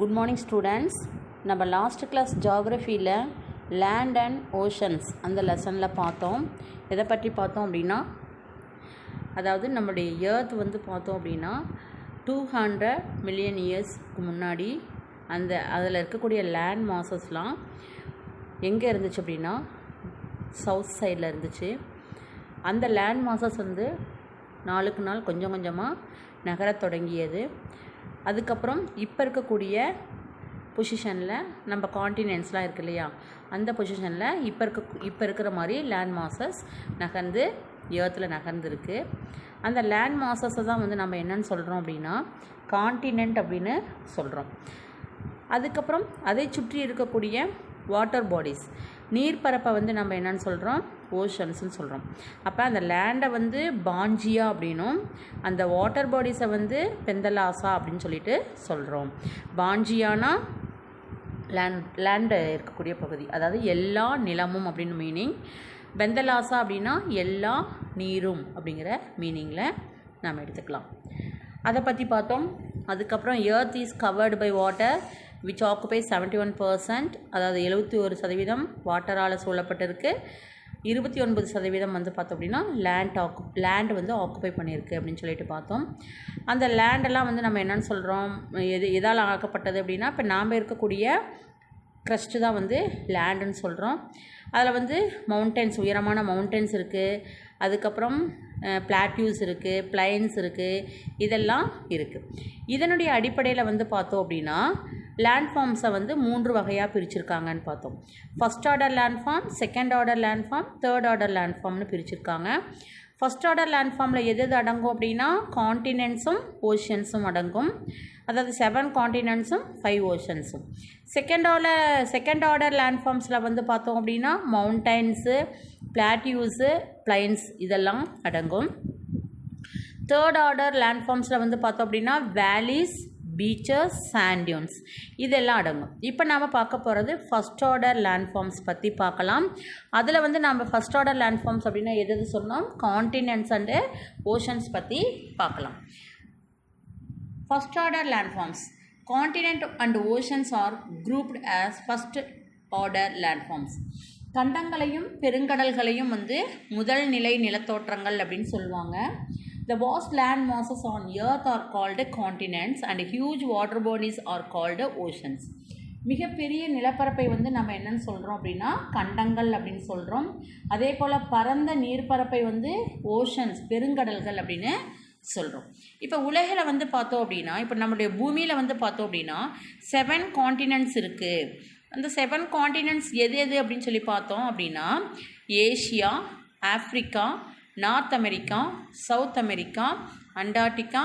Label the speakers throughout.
Speaker 1: Good morning students. நம்ம last class ஜியாகிரஃபியில் land and oceans அந்த லெசனில் பார்த்தோம். எதை பற்றி பார்த்தோம் அப்படின்னா, அதாவது நம்முடைய எர்த் வந்து பார்த்தோம் அப்படின்னா 200 மில்லியன் இயர்ஸ்க்கு முன்னாடி அதில் இருக்கக்கூடிய லேண்ட் மாசஸ்லாம் எங்கே இருந்துச்சு அப்படின்னா சவுத் சைடில் இருந்துச்சு. அந்த லேண்ட் மாசஸ் வந்து நாளுக்கு நாள் கொஞ்சம் கொஞ்சமாக நகரத் தொடங்கியது. அதுக்கப்புறம் இப்போ இருக்கக்கூடிய பொசிஷனில் நம்ம காண்டினென்ட்ஸ்லாம் இருக்கு இல்லையா, அந்த பொசிஷனில் இப்போ இருக்கிற மாதிரி லேண்ட் மாசஸ் நகர்ந்து எர்த்தில் நகர்ந்துருக்கு. அந்த லேண்ட் மாசஸை தான் வந்து நம்ம என்னன்னு சொல்கிறோம் அப்படின்னா காண்டினென்ட் அப்படின்னு சொல்கிறோம். அதுக்கப்புறம் அதை சுற்றி இருக்கக்கூடிய வாட்டர் பாடிஸ், நீர்ப்பரப்பை வந்து நம்ம என்னன்னு சொல்கிறோம், ஓஷன்ஸ்னு சொல்கிறோம். அப்போ அந்த லேண்டை வந்து பாஞ்சியா அப்படின்னும் அந்த வாட்டர் பாடிஸை வந்து பெந்தலாசா அப்படின்னு சொல்லிட்டு சொல்கிறோம். பாஞ்சியானா லேண்டு இருக்கக்கூடிய பகுதி, அதாவது எல்லா நிலமும் அப்படின்னு மீனிங். பெந்தலாசா அப்படின்னா எல்லா நீரும் அப்படிங்கிற மீனிங்கில் நாம் எடுத்துக்கலாம். அதை பற்றி பார்த்தோம். அதுக்கப்புறம் earth is covered by water which occupy 71%, அதாவது 71% வாட்டரால் சூழப்பட்டிருக்கு. 29% வந்து பார்த்தோம் அப்படின்னா லேண்ட் வந்து ஆக்குபை பண்ணியிருக்கு அப்படின்னு சொல்லிட்டு பார்த்தோம். அந்த லேண்டெல்லாம் வந்து நம்ம என்னென்னு சொல்கிறோம், எதால் ஆக்கப்பட்டது அப்படின்னா, இப்போ நாம் இருக்கக்கூடிய க்ரஸ்ட்டு தான் வந்து லேண்டுன்னு சொல்கிறோம். அதில் வந்து மவுண்டன்ஸ், உயரமான மவுண்டன்ஸ் இருக்குது. அதுக்கப்புறம் பிளாட்யூஸ் இருக்குது, பிளைன்ஸ் இருக்குது, இதெல்லாம் இருக்குது. இதனுடைய அடிப்படையில் வந்து பார்த்தோம் அப்படின்னா லேண்ட்ஃபார்ம்ஸை வந்து 3 வகையாக பிரிச்சுருக்காங்கன்னு பார்த்தோம். First order landform, second order landform, third order லேண்ட்ஃபார்ம்னு பிரிச்சுருக்காங்க. ஃபஸ்ட் ஆர்டர் லேண்ட்ஃபார்மில் எது அடங்கும் அப்படின்னா காண்டினென்ட்ஸும் ஓஷன்ஸும் அடங்கும். அதாவது 7 காண்டினென்ட்ஸும் 5 ஓஷன்ஸும். செகண்ட் ஆர்டர் லேண்ட்ஃபார்ம்ஸில் வந்து பார்த்தோம் அப்படின்னா மவுண்டைன்ஸு, பிளாட்யூஸு, பிளைன்ஸ் இதெல்லாம் அடங்கும். தேர்ட் ஆர்டர் லேண்ட்ஃபார்ம்ஸில் வந்து பார்த்தோம் அப்படின்னா வேலிஸ், பீச்சஸ், சாண்ட் டியூன்ஸ் இதெல்லாம் அடங்கும். இப்போ நாம் பார்க்க போகிறது ஃபஸ்ட் ஆர்டர் லேண்ட்ஃபார்ம்ஸ் பற்றி பார்க்கலாம். அதில் வந்து நம்ம ஃபஸ்ட் ஆர்டர் லேண்ட்ஃபார்ம்ஸ் அப்படின்னா எது சொன்னோம், காண்டினென்ட்ஸ் அண்டு ஓஷன்ஸ் பற்றி பார்க்கலாம். First order landforms, continent and oceans are grouped as first order landforms. கண்டங்களையும் பெருங்கடல்களையும் வந்து முதல் நிலை நிலத்தோற்றங்கள் அப்படின்னு சொல்லுவாங்க. The vast land masses on earth are called continents and huge water bodies are called oceans. மிகப்பெரிய நிலப்பரப்பை வந்து நம்ம என்னன்னு சொல்கிறோம் அப்படின்னா கண்டங்கள் அப்படின்னு சொல்கிறோம். அதே போல் பரந்த நீர்ப்பரப்பை வந்து ஓஷன்ஸ், பெருங்கடல்கள் அப்படின்னு சொல்கிறோம். இப்போ உலகில் வந்து பார்த்தோம் அப்படின்னா, இப்போ நம்மளுடைய பூமியில் வந்து பார்த்தோம் அப்படின்னா 7 காண்டினென்ட்ஸ் இருக்குது. அந்த 7 காண்டினென்ட்ஸ் எது அப்படின்னு சொல்லி பார்த்தோம் அப்படின்னா Asia, Africa, north America, south America, Antarctica,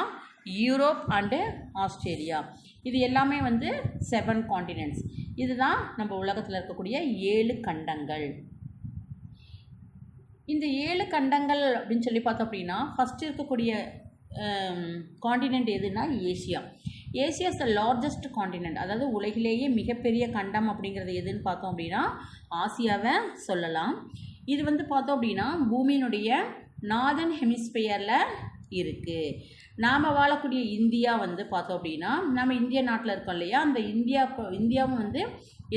Speaker 1: Europe and Australia, இது எல்லாமே வந்து 7 காண்டினென்ட்ஸ். இதுதான் நம்ம உலகத்தில் இருக்கக்கூடிய 7 கண்டங்கள். இந்த 7 கண்டங்கள் அப்படின்னு சொல்லி பார்த்தோம் அப்படின்னா ஃபஸ்ட்டு இருக்கக்கூடிய காண்டினென்ட் எதுனா Asia. Asia is the largest continent, அதாவது உலகிலேயே மிகப்பெரிய கண்டம் அப்படிங்கிறது எதுன்னு பார்த்தோம் அப்படின்னா ஆசியாவை சொல்லலாம். இது வந்து பார்த்தோம் அப்படின்னா பூமியினுடைய நார்தர்ன் ஹெமிஸ்பியரில் இருக்குது. நாம் வாழக்கூடிய இந்தியா வந்து பார்த்தோம் அப்படின்னா நம்ம இந்திய நாட்டில் இருக்கோம் இல்லையா, அந்த இந்தியாவும் வந்து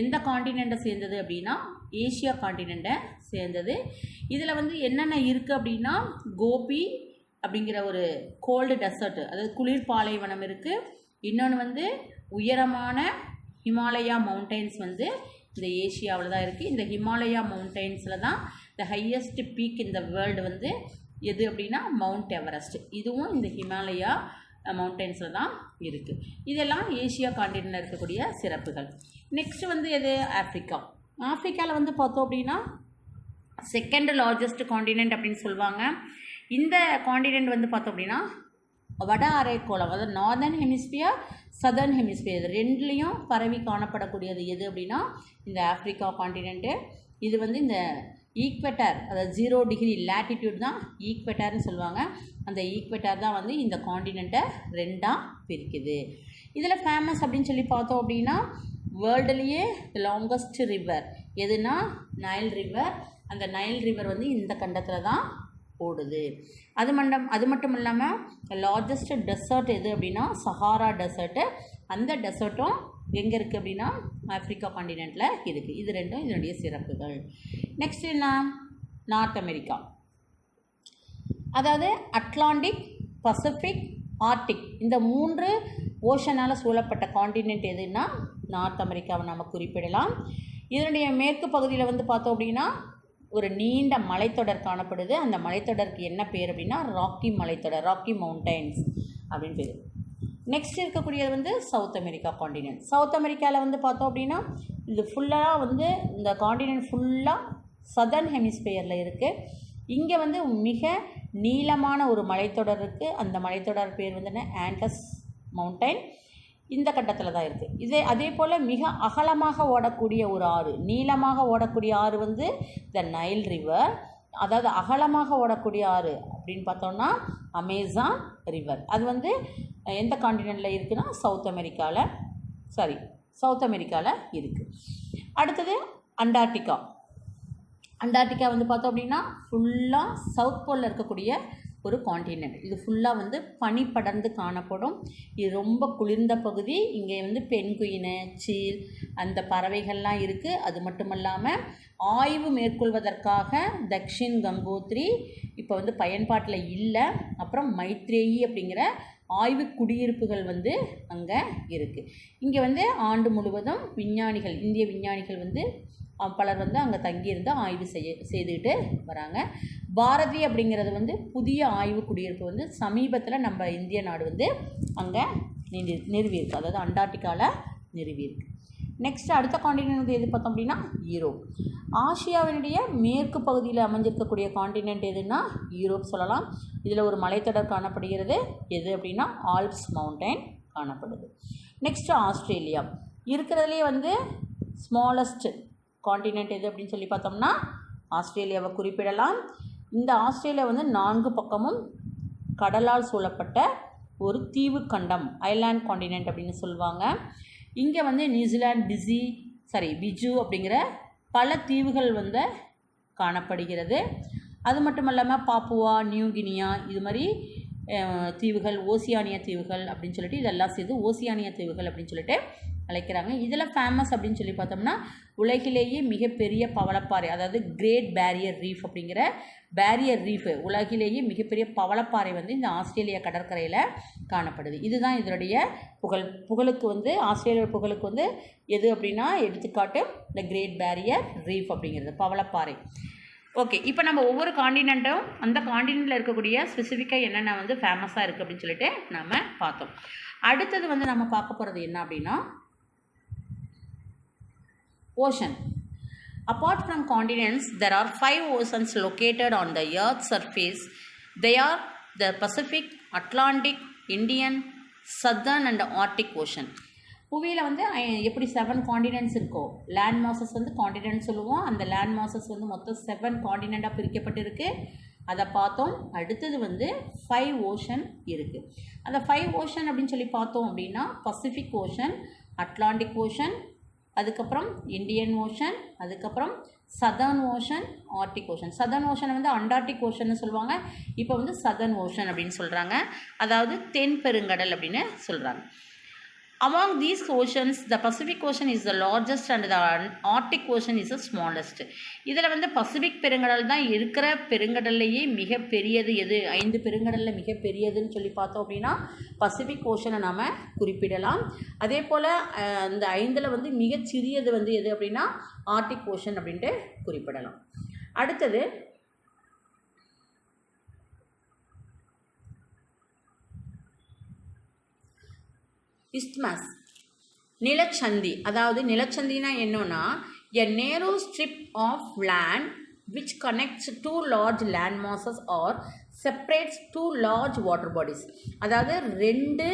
Speaker 1: எந்த காண்டினெண்ட்டை சேர்ந்தது அப்படின்னா ஏசியா காண்டினெண்ட்டை சேர்ந்தது. இதில் வந்து என்னென்ன இருக்குது அப்படின்னா கோபி அப்படிங்கிற ஒரு கோல்டு டெசர்ட், அதாவது குளிர் பாலைவனம் இருக்குது. இன்னொன்று வந்து உயரமான ஹிமாலயா மவுண்டைன்ஸ் வந்து இந்த ஏஷியாவில் தான் இருக்குது. இந்த ஹிமாலயா மவுண்டைன்ஸில் தான் த ஹையஸ்ட் பீக் இந்த வேர்ல்டு வந்து எது அப்படின்னா மவுண்ட் எவரெஸ்ட். இதுவும் இந்த ஹிமாலயா மவுண்டைன்ஸில் தான் இருக்குது. இதெல்லாம் ஏஷியா காண்டினென்ட்டில் இருக்கக்கூடிய சிறப்புகள். நெக்ஸ்ட் வந்து எது, ஆஃப்ரிக்கா. ஆஃப்ரிக்காவில் வந்து பார்த்தோம் அப்படின்னா செகண்ட் லார்ஜஸ்ட் காண்டினென்ட் அப்படின்னு சொல்லுவாங்க. இந்த காண்டினென்ட் வந்து பார்த்தோம் அப்படின்னா வட அரைக்கோளம், அதாவது நார்தர்ன் ஹெமிஸ்பியர், சதர்ன் ஹெமிஸ்பியர், ரெண்டுலேயும் பரவி காணப்படக்கூடியது எது அப்படின்னா இந்த ஆஃப்ரிக்கா காண்டினென்ட்டு. இது வந்து இந்த ஈக்வெட்டர், அதாவது 0 டிகிரி லேட்டிடியூட் தான் ஈக்வெட்டர்னு சொல்லுவாங்க. அந்த ஈக்வெட்டர் தான் வந்து இந்த காண்டினென்ட்டை 2ஆக பிரிக்குது. இதில் ஃபேமஸ் அப்படின்னு சொல்லி பார்த்தோம் அப்படின்னா வேர்ல்டுலேயே லாங்கஸ்ட் ரிவர் எதுனா நைல் ரிவர். அந்த நைல் ரிவர் வந்து இந்த கண்டத்தில் தான் ஓடுது. அது மட்டும் இல்லாமல் லார்ஜஸ்ட் டெசர்ட் எது அப்படின்னா சஹாரா டெசர்ட்டு. அந்த டெசர்ட்டும் எங்கே இருக்குது அப்படின்னா ஆஃப்ரிக்கா காண்டினென்ட்டில் இருக்குது. இது ரெண்டும் இதனுடைய சிறப்புகள். நெக்ஸ்ட் என்ன, நார்த் அமெரிக்கா. அதாவது அட்லாண்டிக், பசிபிக், ஆர்டிக் இந்த 3 ஓஷனால் சூழப்பட்ட காண்டினென்ட் எதுன்னா நார்த் அமெரிக்காவை நம்ம குறிப்பிடலாம். இதனுடைய மேற்கு பகுதியில் வந்து பார்த்தோம் அப்படின்னா ஒரு நீண்ட மலைத்தொடர் காணப்படுது. அந்த மலைத்தொடருக்கு என்ன பேர் அப்படின்னா ராக்கி மலைத்தொடர், ராக்கி மவுண்டைன்ஸ் அப்படின்னு பேர். நெக்ஸ்ட் இருக்கக்கூடியது வந்து சவுத் அமெரிக்கா காண்டினென்ட். சவுத் அமெரிக்காவில் வந்து பார்த்தோம் அப்படின்னா இது ஃபுல்லாக வந்து இந்த காண்டினென்ட் ஃபுல்லாக சதர்ன் ஹெமிஸ்பியரில் இருக்குது. இங்கே வந்து மிக நீளமான ஒரு மலைத்தொடர் இருக்குது. அந்த மலைத்தொடர் பேர் வந்து என்ன, ஆண்டஸ் மவுண்டைன். இந்த கட்டத்தில் தான் இருக்குது. அதே போல் மிக அகலமாக ஓடக்கூடிய ஒரு ஆறு, நீளமாக ஓடக்கூடிய ஆறு வந்து த நைல் ரிவர். அதாவது அகலமாக ஓடக்கூடிய ஆறு அப்படின்னு பார்த்தோம்னா அமேசான் ரிவர். அது வந்து எந்த காண்டினென்ட்டில் இருக்குன்னா சவுத் அமெரிக்காவில் இருக்குது. அடுத்தது அண்டார்டிகா. அண்டார்டிகா வந்து பார்த்தோம் அப்படின்னா ஃபுல்லாக சவுத் போலில் இருக்கக்கூடிய ஒரு காண்டினென்ட். இது ஃபுல்லாக வந்து பனி படர்ந்து காணப்படும். இது ரொம்ப குளிர்ந்த பகுதி. இங்கே வந்து பென்குயினு, சீல் அந்த பறவைகள்லாம் இருக்குது. அது மட்டும் இல்லாமல் ஆய்வு மேற்கொள்வதற்காக தக்ஷின் கங்கோத்ரி இப்போ வந்து பயன்பாட்டில் இல்லை. அப்புறம் மைத்ரேயி அப்படிங்கிற ஆய்வு குடியிருப்புகள் வந்து அங்கே இருக்குது. இங்கே வந்து ஆண்டு முழுவதும் விஞ்ஞானிகள், இந்திய விஞ்ஞானிகள் வந்து பலர் வந்து அங்கே தங்கியிருந்து ஆய்வு செய்துக்கிட்டு வராங்க. பாரதி அப்படிங்கிறது வந்து புதிய ஆய்வு குடியிருப்பு வந்து சமீபத்தில் நம்ம இந்திய நாடு வந்து அங்கே நிறுவியிருக்கு. அதாவது அண்டார்டிகாவில் நிறுவியிருக்கு. நெக்ஸ்ட் அடுத்த காண்டினென்ட் வந்து எது பார்த்தோம் அப்படின்னா யூரோப். ஆசியாவினுடைய மேற்கு பகுதியில் அமைஞ்சிருக்கக்கூடிய காண்டினென்ட் எதுன்னா யூரோப் சொல்லலாம். இதில் ஒரு மலைத்தொடர் காணப்படுகிறது. எது அப்படின்னா ஆல்ப்ஸ் மவுண்டைன் காணப்படுது. Next Australia. இருக்கிறதுலே வந்து ஸ்மாலஸ்ட் காண்டினென்ட் எது அப்படின்னு சொல்லி பார்த்தோம்னா ஆஸ்திரேலியாவை குறிப்பிடலாம். இந்த ஆஸ்திரேலியா வந்து 4 பக்கமும் கடலால் சூழப்பட்ட ஒரு தீவு கண்டம், ஐலாண்ட் காண்டினென்ட் அப்படின்னு சொல்லுவாங்க. இங்கே வந்து நியூசிலாந்து, பிஜு அப்படிங்கிற பல தீவுகள் வந்து காணப்படுகிறது. அது மட்டும் இல்லாமல் பாப்புவா நியூ கினியா இது மாதிரி தீவுகள், ஓசியானியா தீவுகள் அப்படின்னு சொல்லிட்டு இதெல்லாம் சேர்த்து ஓசியானியா தீவுகள் அப்படின்னு சொல்லிட்டு அழைக்கிறாங்க. இதில் ஃபேமஸ் அப்படின்னு சொல்லி பார்த்தோம்னா உலகிலேயே மிகப்பெரிய பவளப்பாறை, அதாவது கிரேட் பேரியர் ரீஃப் அப்படிங்கிற பேரியர் ரீஃப், உலகிலேயே மிகப்பெரிய பவளப்பாறை வந்து இந்த ஆஸ்திரேலியா கடற்கரையில் காணப்படுது. இதுதான் இதனுடைய புகழுக்கு வந்து ஆஸ்திரேலியா புகழுக்கு வந்து எது அப்படின்னா எடுத்துக்காட்டு இந்த கிரேட் பேரியர் ரீஃப் அப்படிங்கிறது பவளப்பாறை. ஓகே, இப்போ நம்ம ஒவ்வொரு காண்டினென்ட்டும் அந்த காண்டினென்ட்டில் இருக்கக்கூடிய ஸ்பெசிஃபிக்காக என்னென்ன வந்து ஃபேமஸாக இருக்குது அப்படின்னு சொல்லிட்டு நம்ம பார்த்தோம். அடுத்தது வந்து நம்ம பார்க்க போகிறது என்ன அப்படின்னா ocean. Apart from continents, there are 5 oceans located on the Earth's surface. They are the Pacific, Atlantic, Indian, Southern and Arctic Ocean. புவியில் வந்து எப்படி 7 காண்டினென்ட்ஸ் இருக்கோ, லேண்ட் மாசஸ் வந்து காண்டினென்ட் சொல்லுவோம். அந்த லேண்ட் மாசஸ் வந்து மொத்தம் 7 காண்டினெண்ட்டாக பிரிக்கப்பட்டிருக்கு. அதை பார்த்தோம். அடுத்தது வந்து 5 ஓஷன் இருக்குது. அந்த 5 ஓஷன் அப்படின்னு சொல்லி பார்த்தோம் அப்படின்னா பசிபிக் ஓஷன், அட்லாண்டிக் ஓஷன், அதுக்கப்புறம் இந்தியன் ஓஷன், அதுக்கப்புறம் Southern Ocean, Arctic Ocean. Southern ஓஷனை வந்து அண்டார்டிக் ஓஷன்னு சொல்லுவாங்க. இப்போ வந்து சதர்ன் ஓஷன் அப்படின்னு சொல்கிறாங்க. அதாவது தென் பெருங்கடல் அப்படின்னு சொல்கிறாங்க. Among these oceans, the Pacific Ocean is the largest and the Arctic Ocean is the smallest. இதில் வந்து பசிபிக் பெருங்கடல் தான் இருக்கிற பெருங்கடல்லையே மிக பெரியது. எது 5 பெருங்கடலில் மிக பெரியதுன்னு சொல்லி பார்த்தோம் அப்படின்னா பசிபிக் ஓஷனை நாம் குறிப்பிடலாம். அதே போல் இந்த 5ல் வந்து மிகச்சிறியது வந்து எது அப்படின்னா ஆர்டிக் ஓஷன் அப்படின்ட்டு குறிப்பிடலாம். அடுத்தது இஸ்த்மஸ், நிலச்சந்தி. அதாவது நிலச்சந்தினா என்னன்னா a narrow strip of land which connects 2 large land masses or separates 2 large water bodies. அதாவது 2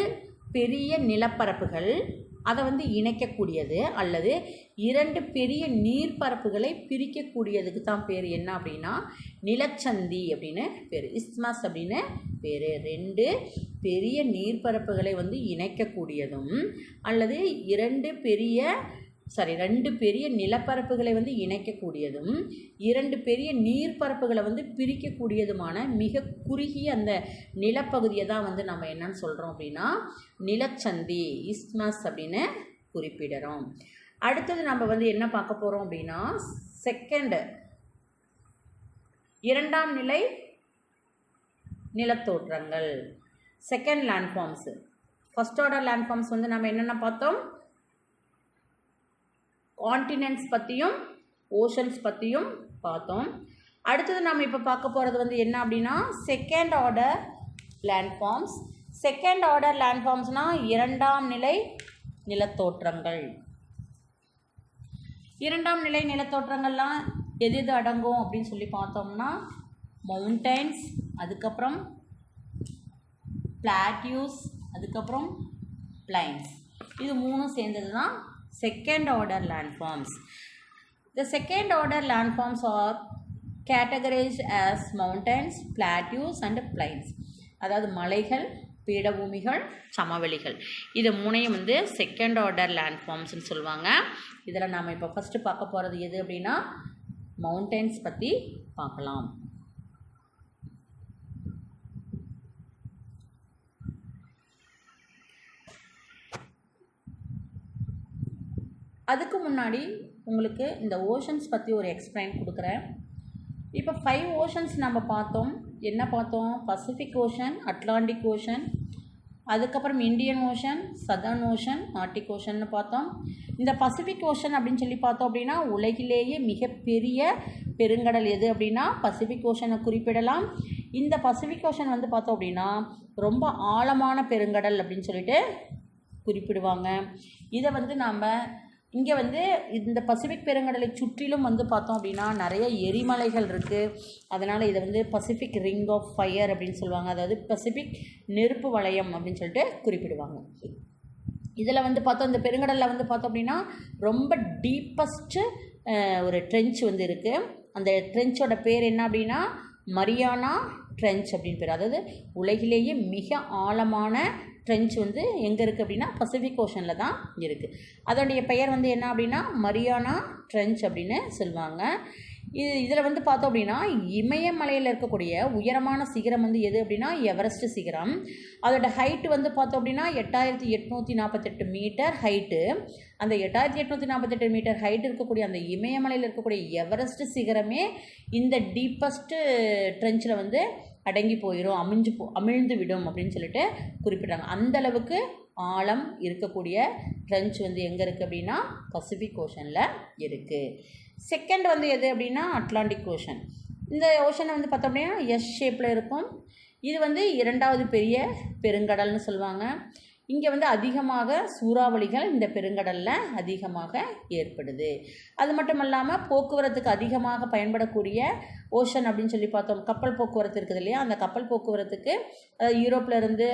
Speaker 1: பெரிய நிலப்பரப்புகள் அதை வந்து இணைக்கக்கூடியது அல்லது 2 பெரிய நீர்ப்பரப்புகளை பிரிக்கக்கூடியதுக்கு தான் பேர் என்ன அப்படின்னா நிலச்சந்தி அப்படின்னு பேர், இஸ்த்மஸ் அப்படின்னு பேர். 2 பெரிய நீர்ப்பரப்புகளை வந்து இணைக்கக்கூடியதும் அல்லது 2 பெரிய 2 பெரிய நிலப்பரப்புகளை வந்து இணைக்கக்கூடியதும் 2 பெரிய நீர்ப்பரப்புகளை வந்து பிரிக்கக்கூடியதுமான மிக குறுகிய அந்த நிலப்பகுதியை தான் வந்து நம்ம என்னன்னு சொல்கிறோம் அப்படின்னா நிலச்சந்தி இஸ்மஸ் அப்படின்னு குறிப்பிடுறோம். அடுத்தது நம்ம வந்து என்ன பார்க்க போகிறோம் அப்படின்னா இரண்டாம் நிலை நிலத்தோற்றங்கள், செகண்ட் லேண்ட்ஃபார்ம்ஸு. ஃபர்ஸ்ட் ஆர்டர் லேண்ட்ஃபார்ம்ஸ் வந்து நம்ம என்னென்ன பார்த்தோம், கான்டினென்ட்ஸ் பற்றியும் ஓஷன்ஸ் பற்றியும் பார்த்தோம். அடுத்தது நம்ம இப்போ பார்க்க போகிறது வந்து என்ன அப்படின்னா second order landforms. Second order லேண்ட்ஃபார்ம்ஸ்னால் இரண்டாம் நிலை நிலத்தோற்றங்கள். இரண்டாம் நிலை நிலத்தோற்றங்கள்லாம் எது அடங்கும் அப்படின்னு சொல்லி பார்த்தோம்னா மவுண்டைன்ஸ், அதுக்கப்புறம் பிளாட்யூஸ், அதுக்கப்புறம் பிளைன்ஸ். இது மூணும் சேர்ந்தது தான் second order landforms. The second order landforms are categorized as mountains, plateaus and plains. அதாவது மலைகள், பீடபூமிகள், சமவெளிகள். இது மூணையும் வந்து செகண்ட் ஆர்டர் லேண்ட்ஃபார்ம்ஸ்னு சொல்லுவாங்க. இதில் நாம் இப்போ ஃபஸ்ட்டு பார்க்க போகிறது எது அப்படின்னா மவுண்டன்ஸ் பற்றி பார்க்கலாம். அதுக்கு முன்னாடி உங்களுக்கு இந்த ஓஷன்ஸ் பற்றி ஒரு எக்ஸ்பிளைன் கொடுக்குறேன். இப்போ 5 ஓஷன்ஸ் நம்ம பார்த்தோம். என்ன பார்த்தோம், பசிபிக் ஓஷன், அட்லாண்டிக் ஓஷன், அதுக்கப்புறம் Indian Ocean, Southern Ocean, Arctic ஓஷன்னு பார்த்தோம். இந்த பசிபிக் ஓஷன் அப்படின்னு சொல்லி பார்த்தோம் அப்படின்னா உலகிலேயே மிகப்பெரிய பெருங்கடல் எது அப்படின்னா பசிபிக் ஓஷனை குறிப்பிடலாம். இந்த பசிபிக் ஓஷன் வந்து பார்த்தோம் அப்படின்னா ரொம்ப ஆழமான பெருங்கடல் அப்படின்னு சொல்லிட்டு குறிப்பிடுவாங்க. இதை வந்து நாம் இங்கே வந்து இந்த பசிபிக் பெருங்கடலை சுற்றிலும் வந்து பார்த்தோம் அப்படின்னா நிறைய எரிமலைகள் இருக்குது. அதனால் இதை வந்து பசிபிக் ரிங் ஆஃப் ஃபயர் அப்படின்னு சொல்லுவாங்க. அதாவது பசிபிக் நெருப்பு வளையம் அப்படின்னு சொல்லிட்டு குறிப்பிடுவாங்க. இதில் வந்து பார்த்தோம் இந்த பெருங்கடலில் வந்து பார்த்தோம் அப்படின்னா ரொம்ப டீப்பஸ்ட்டு ஒரு ட்ரென்ச் வந்து இருக்குது. அந்த ட்ரென்ச்சோட பேர் என்ன அப்படின்னா மரியானா ட்ரென்ச் அப்படின்னு பேர். அதாவது உலகிலேயே மிக ஆழமான ட்ரென்ச் வந்து எங்கே இருக்குது அப்படின்னா பசிபிக் ஓஷனில் தான் இருக்குது. அதோடைய பெயர் வந்து என்ன அப்படின்னா மரியானா ட்ரென்ச் அப்படின்னு சொல்லுவாங்க. இதில் வந்து பார்த்தோம் அப்படின்னா இமயமலையில் இருக்கக்கூடிய உயரமான சிகரம் வந்து எது அப்படின்னா எவரெஸ்ட் சிகரம். அதோட ஹைட்டு வந்து பார்த்தோம் அப்படின்னா 8848 மீட்டர் ஹைட்டு. அந்த 8848 மீட்டர் ஹைட் இருக்கக்கூடிய அந்த இமயமலையில் இருக்கக்கூடிய எவரெஸ்ட் சிகரமே இந்த டீப்பஸ்ட்டு ட்ரென்ச்சில் வந்து அடங்கி போயிடும், அமிழ்ந்து விடும் அப்படின்னு சொல்லிட்டு குறிப்பிட்றாங்க. அந்தளவுக்கு ஆழம் இருக்கக்கூடிய ட்ரென்ச் வந்து எங்கே இருக்குது அப்படின்னா பசிபிக் ஓஷனில் இருக்குது. செகண்ட் வந்து எது அப்படின்னா அட்லாண்டிக் ஓஷன். இந்த ஓஷனை வந்து பார்த்தோம் அப்படின்னா எஸ் ஷேப்பில் இருக்கும். இது வந்து இரண்டாவது பெரிய பெருங்கடல்னு சொல்லுவாங்க. இங்கே வந்து அதிகமாக சூறாவளிகள் இந்த பெருங்கடலில் அதிகமாக ஏற்படுது. அது மட்டும் இல்லாமல் போக்குவரத்துக்கு அதிகமாக பயன்படக்கூடிய ஓஷன் அப்படின்னு சொல்லி பார்த்தோம். கப்பல் போக்குவரத்து இருக்குது இல்லையா, அந்த கப்பல் போக்குவரத்துக்கு யூரோப்லேருந்து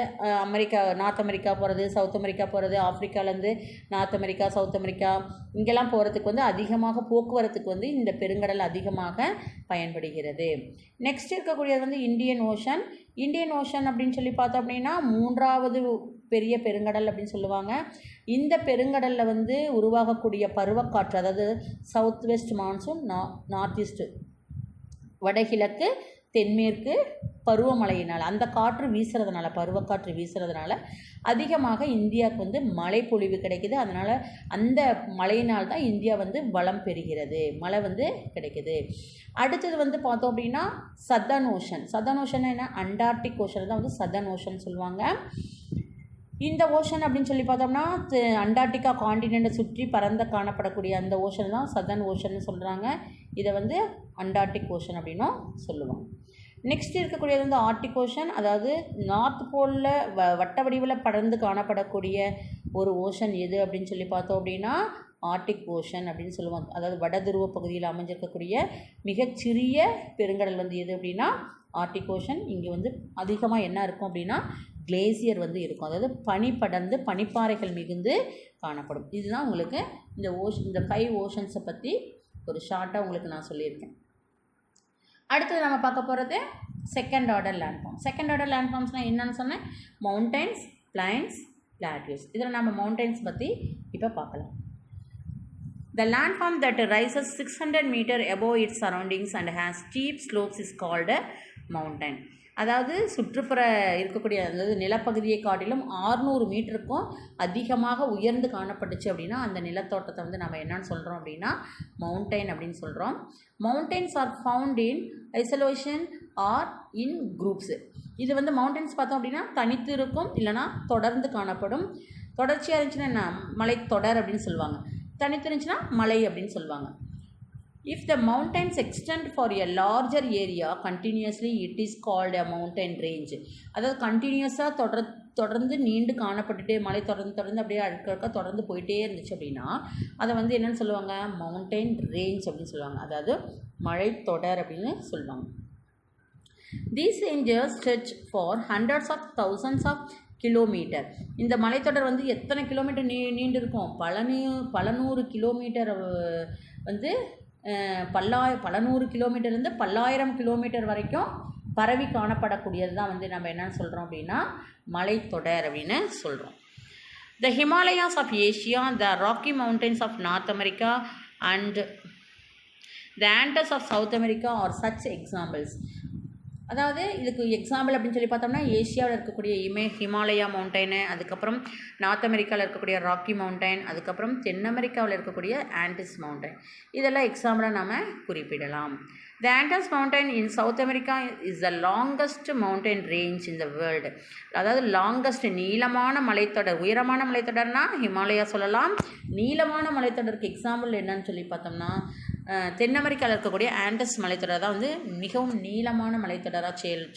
Speaker 1: அமெரிக்கா, நார்த் அமெரிக்கா போகிறது, சவுத் அமெரிக்கா போகிறது, ஆஃப்ரிக்காலேருந்து நார்த் அமெரிக்கா, சவுத் அமெரிக்கா இங்கெல்லாம் போகிறதுக்கு வந்து அதிகமாக போக்குவரத்துக்கு வந்து இந்த பெருங்கடல் அதிகமாக பயன்படுகிறது. நெக்ஸ்ட் இருக்கக்கூடியது வந்து இந்தியன் ஓஷன். இந்தியன் ஓஷன் அப்படின்னு சொல்லி பார்த்தோம் அப்படின்னா மூன்றாவது பெரிய பெருங்கடல் அப்படின்னு சொல்லுவாங்க. இந்த பெருங்கடலில் வந்து உருவாகக்கூடிய பருவக்காற்று, அதாவது south west monsoon, north east வடகிழக்கு தென்மேற்கு பருவமழையினால் அந்த காற்று வீசுறதுனால, பருவக்காற்று வீசுறதுனால அதிகமாக இந்தியாவுக்கு வந்து மழை பொழிவு கிடைக்குது. அதனால் அந்த மழையினால் தான் இந்தியா வந்து வளம் பெறுகிறது, மழை வந்து கிடைக்குது. அடுத்தது வந்து பார்த்தோம் அப்படின்னா சதர்ன் ஓஷன். சதர்ன் ஓஷன் என்ன, அண்டார்டிக் ஓஷன் தான் வந்து சதர்ன் ஓஷன் சொல்லுவாங்க. இந்த ஓஷன் அப்படின்னு சொல்லி பார்த்தோம்னா அண்டார்டிகா காண்டினெண்ட்டை சுற்றி பறந்து காணப்படக்கூடிய அந்த ஓஷன் தான் சதர்ன் ஓஷன்னு சொல்கிறாங்க. இதை வந்து அண்டார்டிக் ஓஷன் அப்படின்னும் சொல்லுவாங்க. நெக்ஸ்ட் இருக்கக்கூடியது வந்து ஆர்டிக் ஓஷன். அதாவது நார்த் போலில் வட்ட வடிவில் பறந்து காணப்படக்கூடிய ஒரு ஓஷன் எது அப்படின்னு சொல்லி பார்த்தோம் அப்படின்னா ஆர்டிக் ஓஷன் அப்படின்னு சொல்லுவாங்க. அதாவது வட துருவ பகுதியில் அமைஞ்சிருக்கக்கூடிய மிகச்சிறிய பெருங்கடல் வந்து எது அப்படின்னா ஆர்டிக் ஓஷன். இங்கே வந்து அதிகமாக என்ன இருக்கும் அப்படின்னா கிளேசியர் வந்து இருக்கும். அதாவது பனி படர்ந்து பனிப்பாறைகள் மிகுந்து காணப்படும். இதுதான் உங்களுக்கு இந்த 5 ஓஷன்ஸை பற்றி ஒரு ஷார்ட்டாக உங்களுக்கு நான் சொல்லியிருக்கேன். அடுத்தது நம்ம பார்க்க போகிறது second order landform. Second order லேண்ட்ஃபார்ம்ஸ்னால் என்னன்னு சொன்னேன், மவுண்டைன்ஸ், பிளைன்ஸ், பிளாட்யூஸ். இதில் நம்ம மவுண்டைன்ஸ் பற்றி இப்போ பார்க்கலாம். The landform that rises 600 meter above its surroundings and has steep slopes is called a mountain. அதாவது சுற்றுப்புற இருக்கக்கூடிய அதாவது நிலப்பகுதியை காட்டிலும் 600 மீட்டருக்கும் அதிகமாக உயர்ந்து காணப்பட்டுச்சு அப்படின்னா அந்த நிலத்தோட்டத்தை வந்து நம்ம என்னன்னு சொல்கிறோம் அப்படின்னா மவுண்டைன் அப்படின்னு சொல்கிறோம். Mountains are found in isolation or in groups. இது வந்து மவுண்டைன்ஸ் பார்த்தோம் அப்படின்னா தனித்து இருக்கும், இல்லைனா தொடர்ந்து காணப்படும். தொடர்ச்சியாக இருந்துச்சுன்னா என்ன மலைத்தொடர் அப்படின்னு சொல்லுவாங்க, தனித்து இருந்துச்சுன்னா மலை அப்படின்னு சொல்லுவாங்க. If the mountains extend for a larger area continuously, it is called a mountain range. அதாவது கண்டினியூஸாக தொடர்ந்து நீண்டு காணப்பட்டுட்டே மலை தொடர்ந்து அப்படியே அடுக்க தொடர்ந்து போயிட்டே இருந்துச்சு அப்படின்னா அதை வந்து என்னென்னு சொல்லுவாங்க, மவுண்டைன் ரேஞ்ச் அப்படின்னு சொல்லுவாங்க, அதாவது மலைத்தொடர் அப்படின்னு சொல்லுவாங்க. These ranges stretch for hundreds of thousands of kilometre. இந்த மலைத்தொடர் வந்து எத்தனை கிலோமீட்டர் நீண்டு இருக்கும், பல நூறு கிலோமீட்டர் வந்து பல நூறு கிலோமீட்டர்லேருந்து 10,000 கிலோமீட்டர் வரைக்கும் பரவி காணப்படக்கூடியது தான் வந்து நம்ம என்னென்னு சொல்கிறோம் அப்படின்னா மலைத்தொடர் அப்படின்னு சொல்கிறோம். The Himalayas of Asia, the Rocky Mountains of North America and the Andes of South America are such examples. அதாவது இதுக்கு எக்ஸாம்பிள் அப்படின்னு சொல்லி பார்த்தோம்னா ஏஷியாவில் இருக்கக்கூடிய ஹிமாலயா மவுண்டைனு, அதுக்கப்புறம் நார்த் அமெரிக்காவில் இருக்கக்கூடிய ராக்கி மவுண்டைன், அதுக்கப்புறம் தென் அமெரிக்காவில் இருக்கக்கூடிய ஆண்டஸ் மவுண்டைன், இதெல்லாம் எக்ஸாம்பிளாக நாம் குறிப்பிடலாம். The Andes mountain in South America is the longest mountain range in the world. அதாவது லாங்கஸ்ட் நீளமான மலைத்தொடர், உயரமான மலைத்தொடர்னா ஹிமாலயா சொல்லலாம். நீளமான மலைத்தொடருக்கு எக்ஸாம்பிள் என்னன்னு சொல்லி பார்த்தோம்னா தென் அமெரிக்காவில் இருக்கக்கூடிய ஆண்டஸ் மலைத்தொடர் தான் வந்து மிகவும் நீளமான மலைத்தொடராக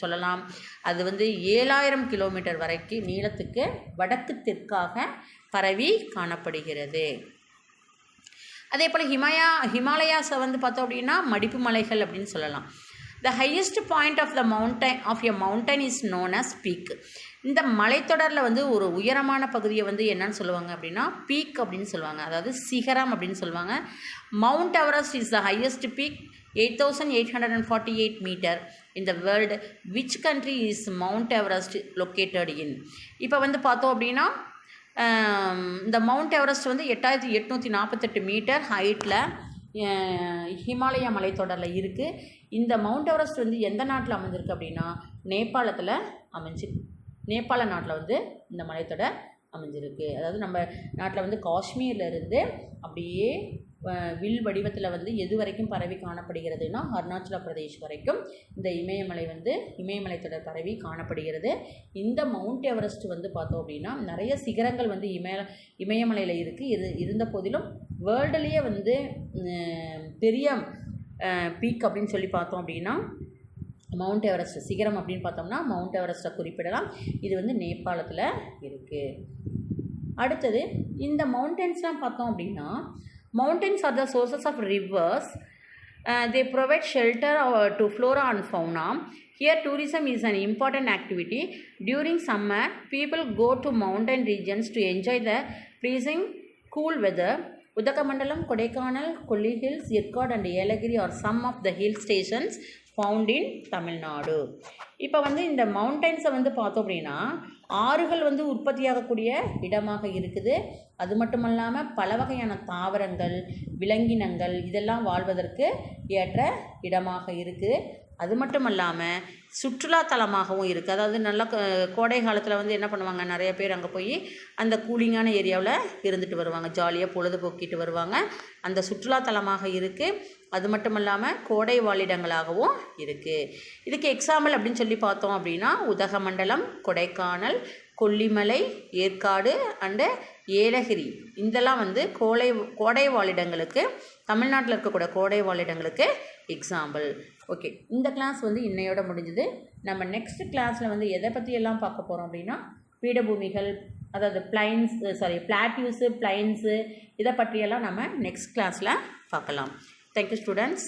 Speaker 1: சொல்லலாம். அது வந்து 7,000 கிலோமீட்டர் வரைக்கும் நீளத்துக்கு வடக்கு தெற்காக பரவி காணப்படுகிறது. அதே போல் ஹிமாலயாஸை வந்து பார்த்தோம் அப்படின்னா மடிப்பு மலைகள் அப்படின்னு சொல்லலாம். The highest point of a mountain is known as peak. இந்த மலைத்தொடரில் வந்து ஒரு உயரமான பகுதியை வந்து என்னன்னு சொல்லுவாங்க அப்படின்னா பீக் அப்படின்னு சொல்லுவாங்க, அதாவது சிகரம் அப்படின்னு சொல்லுவாங்க. Mount Everest is the highest peak 8,848 metre in the world. Which country is Mount Everest located in? இப்போ வந்து பார்த்தோம் அப்படின்னா இந்த மவுண்ட் எவரெஸ்ட் வந்து 8,848 மீட்டர் ஹைட்டில் ஹிமாலயா மலைத்தொடரில் இருக்குது. இந்த மவுண்ட் எவரெஸ்ட் வந்து எந்த நாட்டில் அமைஞ்சிருக்கு அப்படின்னா நேபாள நாட்டில் வந்து இந்த மலைத்தொடர் அமைஞ்சிருக்கு. அதாவது நம்ம நாட்டில் வந்து காஷ்மீரில் இருந்து அப்படியே வில் வடிவத்தில் வந்து எது வரைக்கும் பரவி காணப்படுகிறதுனா அருணாச்சல பிரதேஷ் வரைக்கும் இந்த இமயமலைத்தொடர் பரவி காணப்படுகிறது. இந்த மவுண்ட் எவரெஸ்ட் வந்து பார்த்தோம் அப்படின்னா நிறைய சிகரங்கள் வந்து இமயமலையில் இருக்குது. இருந்த போதிலும் வேர்ல்டுலேயே வந்து பெரிய பீக் அப்படின்னு சொல்லி பார்த்தோம் அப்படின்னா மவுண்ட் எவரெஸ்ட் சிகரம் அப்படின்னு பார்த்தோம்னா மவுண்ட் எவரெஸ்ட்டை குறிப்பிடலாம். இது வந்து நேபாளத்தில் இருக்குது. அடுத்தது இந்த மவுண்டன்ஸ்லாம் பார்த்தோம் அப்படின்னா mountains are the sources of rivers. They provide shelter to flora and fauna. Here tourism is an important activity. During summer people go to mountain regions to enjoy the freezing cool weather. Udakamandalam, Kodaikanal, Kolli Hills, Yerkod and Yelagiri are some of the hill stations found in Tamil Nadu. இப்போ வந்து இந்த மவுண்டைன்ஸை வந்து பார்த்தோம் அப்படின்னா ஆறுகள் வந்து உற்பத்தியாகக்கூடிய இடமாக இருக்குது. அது மட்டும் இல்லாமல் பல வகையான தாவரங்கள், விலங்கினங்கள் இதெல்லாம் வாழ்வதற்கு ஏற்ற இடமாக இருக்குது. அது மட்டும் இல்லாமல் சுற்றுலாத்தலமாகவும் இருக்குது. அதாவது நல்லா கோடை காலத்தில் வந்து என்ன பண்ணுவாங்க, நிறைய பேர் அங்கே போய் அந்த கூலிங்கான ஏரியாவில் இருந்துட்டு வருவாங்க, ஜாலியாக பொழுதுபோக்கிட்டு வருவாங்க. அந்த சுற்றுலாத்தலமாக இருக்குது. அது மட்டும் இல்லாமல் கோடை வாழிடங்களாகவும் இருக்குது. இதுக்கு எக்ஸாம்பிள் அப்படின்னு சொல்லி பார்த்தோம் அப்படின்னா உதகமண்டலம், கொடைக்கானல், கொல்லிமலை, ஏற்காடு அண்டு ஏலகிரி இதெல்லாம் வந்து கோடை வாழிடங்களுக்கு, தமிழ்நாட்டில் இருக்கக்கூடிய கோடை வாழிடங்களுக்கு எக்ஸாம்பிள். ஓகே, இந்த கிளாஸ் வந்து இன்னையோட முடிஞ்சுது. நம்ம நெக்ஸ்ட் கிளாஸில் வந்து எதை பற்றியெல்லாம் பார்க்க போகிறோம் அப்படின்னா பீடபூமிகள், அதாவது பிளாட்யூஸு, பிளைன்ஸு இதை பற்றியெல்லாம் நம்ம நெக்ஸ்ட் கிளாஸில் பார்க்கலாம். Thank you students.